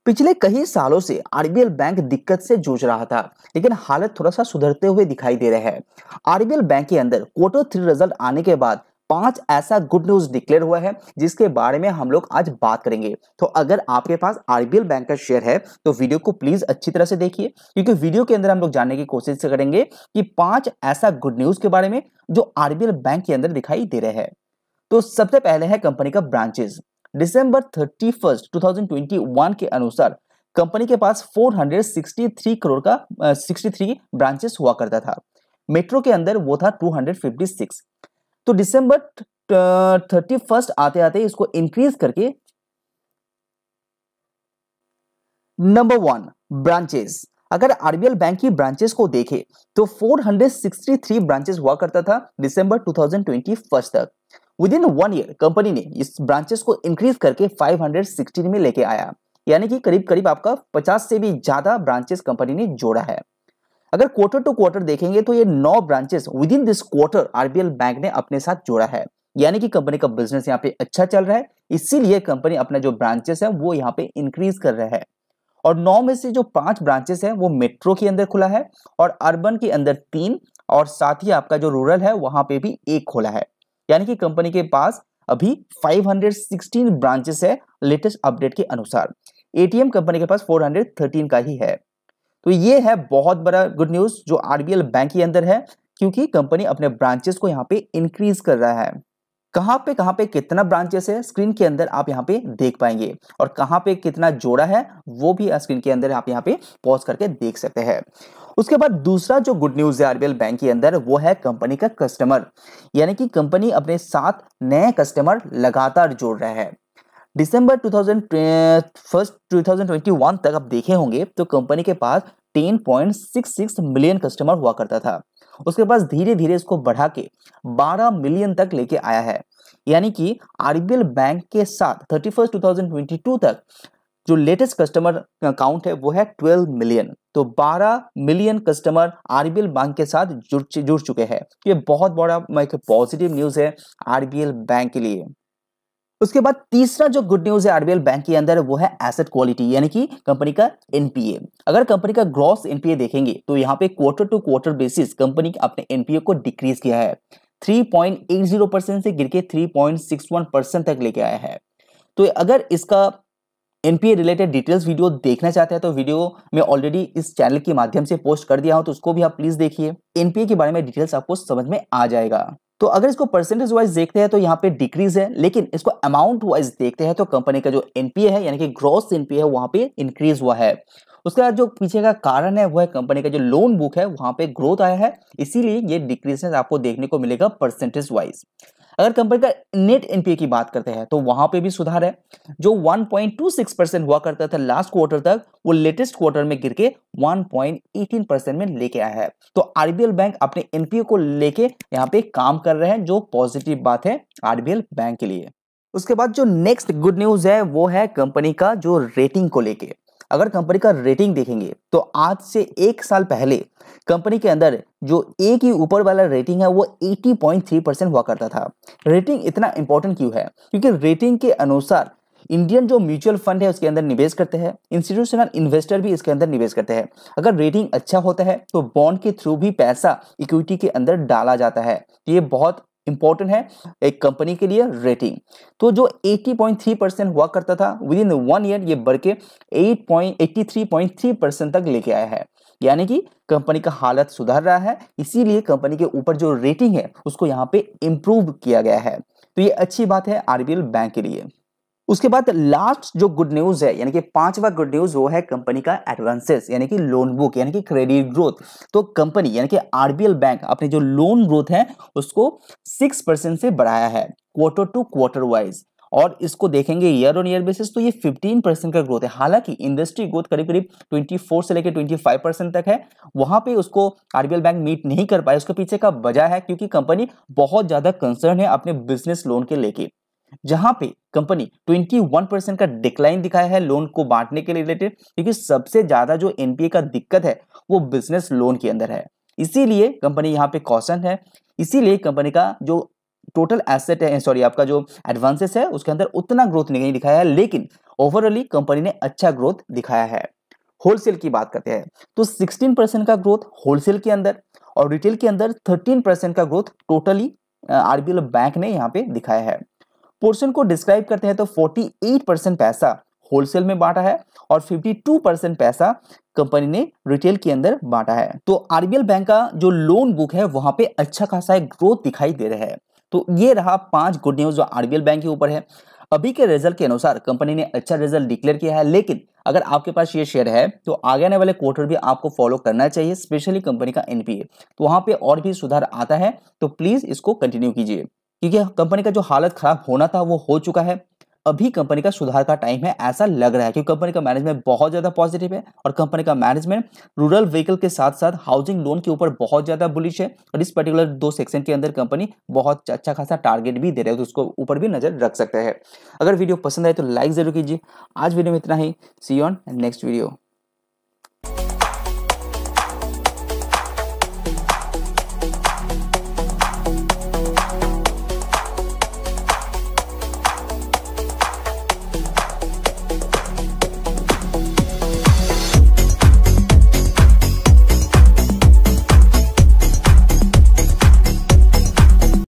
पिछले कई सालों से आरबीएल बैंक दिक्कत से जूझ रहा था, लेकिन हालत थोड़ा सा सुधरते हुए दिखाई दे रहे हैं। आरबीएल बैंक के अंदर क्वार्टर 3 रिजल्ट आने के बाद 5 ऐसा गुड न्यूज डिक्लेयर हुआ है जिसके बारे में हम लोग आज बात करेंगे। तो अगर आपके पास आरबीएल बैंक का शेयर है तो वीडियो को प्लीज अच्छी तरह से देखिए, क्योंकि वीडियो के अंदर हम लोग जानने की कोशिश करेंगे कि 5 ऐसा गुड न्यूज के बारे में जो आरबीएल बैंक के अंदर दिखाई दे रहे हैं। तो सबसे पहले है कंपनी का ब्रांचेस। दिसंबर 31 2021 के अनुसार कंपनी के पास 463 करोड़ का 63 ब्रांचेस हुआ करता था। मेट्रो के अंदर वो था 256। तो दिसंबर 31 आते आते इसको इंक्रीज करके नंबर 1 ब्रांचेस। अगर आरबीएल बैंक की ब्रांचेस को देखें तो 463 ब्रांचेस हुआ करता था दिसंबर 2021 तक। विद इन 1 ईयर कंपनी ने इस ब्रांचेस को इंक्रीज करके 516 में लेके आया, यानी कि करीब करीब आपका 50 से भी ज्यादा ब्रांचेस कंपनी ने जोड़ा है। अगर क्वार्टर टू क्वार्टर देखेंगे तो ये 9 branches with in this quarter RBL bank ने अपने साथ जोड़ा है, यानी कि कंपनी का बिजनेस यहाँ पे अच्छा चल रहा है। इसीलिए कंपनी अपना जो ब्रांचेस है वो यहाँ पे इंक्रीज कर रहा है। और 9 में से जो 5 ब्रांचेस है वो मेट्रो के अंदर खुला है और अर्बन के अंदर 3, और साथ ही आपका जो रूरल है वहां पे भी 1 खोला है, यानी कि कंपनी के पास अभी 516 ब्रांचेस है लेटेस्ट अपडेट के अनुसार। एटीएम कंपनी के पास 413 का ही है। तो ये है बहुत बड़ा गुड न्यूज जो आरबीएल बैंक के अंदर है, क्योंकि कंपनी अपने ब्रांचेस को यहाँ पे इंक्रीज कर रहा है। कहां पे कितना ब्रांचेस है स्क्रीन के अंदर आप यहाँ पे देख पाएंगे, और कहां पे कितना जोड़ा है वो भी स्क्रीन के अंदर आप यहाँ पे पॉज करके देख सकते हैं। उसके बाद दूसरा जो गुड न्यूज है आरबीएल बैंक के अंदर वो है कंपनी का कस्टमर, यानी कि कंपनी अपने साथ नए कस्टमर लगातार जोड़ रहा है। दिसंबर 2021 तक आप देखे होंगे तो कंपनी के पास 10.66 मिलियन कस्टमर हुआ करता था। उसके पास धीरे धीरे इसको बढ़ा के 12 मिलियन तक लेके आया है, यानी कि आरबीएल बैंक के साथ 31 2022 तक जो लेटेस्ट कस्टमर काउंट है वो है 12 मिलियन। तो 12 मिलियन कस्टमर आरबीएल बैंक के साथ जुड़ चुके हैं। ये बहुत बड़ा एक पॉजिटिव न्यूज है आरबीएल बैंक के लिए। उसके बाद तीसरा जो गुड न्यूज है आरबीएल बैंक के अंदर वो है एसेट क्वालिटी, यानी कि कंपनी का एनपीए। अगर कंपनी का ग्रॉस एनपीए देखेंगे तो यहाँ पे quarter to quarter basis company अपने एनपीए को डिक्रीज किया है। 3.80% से गिर के 3.61% तक लेके आया है। तो अगर इसका एनपीए रिलेटेड डिटेल्स वीडियो देखना चाहते हैं तो वीडियो में ऑलरेडी इस चैनल के माध्यम से पोस्ट कर दिया हो, तो उसको भी आप प्लीज देखिए। एनपीए के बारे में डिटेल्स आपको समझ में आ जाएगा। तो अगर इसको परसेंटेज वाइज देखते हैं तो यहाँ पे डिक्रीज है, लेकिन इसको अमाउंट वाइज देखते हैं तो कंपनी का जो एनपीए है यानी कि ग्रॉस एनपीए है वहां पे इंक्रीज हुआ है। उसके बाद जो पीछे का कारण है वो है कंपनी का जो लोन बुक है वहां पे ग्रोथ आया है, इसीलिए ये डिक्रीज आपको देखने को मिलेगा परसेंटेज वाइज। अगर कंपनी का नेट एनपीए की बात करते हैं तो वहां पे भी सुधार है। जो 1.26% हुआ करता था लास्ट क्वार्टर तक, वो लेटेस्ट क्वार्टर में गिर के 1.18% में लेके आया है। तो आरबीएल बैंक अपने एनपीए को लेके यहाँ पे काम कर रहे हैं, जो पॉजिटिव बात है आरबीएल बैंक के लिए। उसके बाद जो नेक्स्ट गुड न्यूज है वो है कंपनी का जो रेटिंग को लेके। अगर कंपनी का रेटिंग देखेंगे तो आज से 1 साल पहले कंपनी के अंदर जो ए की ऊपर वाला रेटिंग है वो 80.3% हुआ करता था। रेटिंग इतना इंपॉर्टेंट क्यों है? क्योंकि रेटिंग के अनुसार इंडियन जो म्यूचुअल फंड है उसके अंदर निवेश करते हैं, इंस्टीट्यूशनल इन्वेस्टर भी इसके अंदर निवेश करते हैं। अगर रेटिंग अच्छा होता है तो बॉन्ड के थ्रू भी पैसा इक्विटी के अंदर डाला जाता है। ये बहुत इंपॉर्टेंट है एक कंपनी के लिए रेटिंग। तो जो 80.3% हुआ करता था विद इन 1 ईयर ये बढ़ के 83.3% तक लेके आया है, यानी कि कंपनी का हालत सुधर रहा है। इसीलिए कंपनी के ऊपर जो रेटिंग है उसको यहाँ पे इंप्रूव किया गया है। तो ये अच्छी बात है आरबीएल बैंक के लिए। उसके बाद लास्ट जो गुड न्यूज है यानी कि 5वां गुड न्यूज वो है कंपनी का एडवांसेस, यानी कि लोन बुक, यानी कि क्रेडिट ग्रोथ। तो कंपनी यानी कि आरबीएल बैंक अपने जो लोन ग्रोथ है उसको 6% से बढ़ाया है क्वार्टर टू क्वार्टर वाइज, और इसको देखेंगे ईयर ऑन ईयर बेसिस तो ये 15% का ग्रोथ है। हालांकि इंडस्ट्री ग्रोथ करीब करीब 24 से लेकर 25% तक है, वहां पे उसको आरबीएल बैंक मीट नहीं कर पाया। उसके पीछे का वजह है क्योंकि कंपनी बहुत ज्यादा कंसर्न है अपने बिजनेस लोन के लेके, जहां पे कंपनी 21% का डिक्लाइन दिखाया है लोन को बांटने के रिलेटेड, क्योंकि सबसे ज्यादा जो एनपीए का दिक्कत है वो बिजनेस लोन के अंदर है। इसीलिए कंपनी यहाँ पे कॉशन है। इसीलिए कंपनी का जो टोटल एसेट है, सॉरी आपका जो एडवांसेस है उसके अंदर उतना ग्रोथ नहीं दिखाया है, लेकिन ओवरऑली कंपनी ने अच्छा ग्रोथ दिखाया है। होलसेल की बात करते हैं तो 16% का ग्रोथ होलसेल के अंदर और रिटेल के अंदर 13% का ग्रोथ टोटली आरबीएल बैंक ने यहाँ पे दिखाया है। पोर्शन को डिस्क्राइब करते हैं तो 48% पैसा होलसेल में बांटा है और 52% पैसा कंपनी ने रिटेल के अंदर बांटा है। तो आरबीएल बैंक का जो लोन बुक है वहां पे अच्छा खासा एक ग्रोथ दिखाई दे रहा है। तो ये रहा 5 गुड न्यूज जो आरबीएल बैंक के ऊपर है। अभी के रिजल्ट के अनुसार कंपनी ने अच्छा रिजल्ट डिक्लेयर किया है, लेकिन अगर आपके पास ये शेयर है तो आगे आने वाले क्वार्टर भी आपको फॉलो करना चाहिए, स्पेशली कंपनी का एनपीए, तो वहां पे और भी सुधार आता है तो प्लीज इसको कंटिन्यू कीजिए, क्योंकि कंपनी का जो हालत खराब होना था वो हो चुका है। अभी कंपनी का सुधार का टाइम है ऐसा लग रहा है, क्योंकि कंपनी का मैनेजमेंट बहुत ज्यादा पॉजिटिव है और कंपनी का मैनेजमेंट रूरल व्हीकल के साथ साथ हाउसिंग लोन के ऊपर बहुत ज्यादा बुलिश है और इस पर्टिकुलर 2 सेक्शन के अंदर कंपनी बहुत अच्छा खासा टारगेट भी दे रहे है, तो उसको ऊपर भी नजर रख सकते हैं। अगर वीडियो पसंद आए तो लाइक जरूर कीजिए। आज वीडियो में इतना ही। सी यू ऑन नेक्स्ट वीडियो।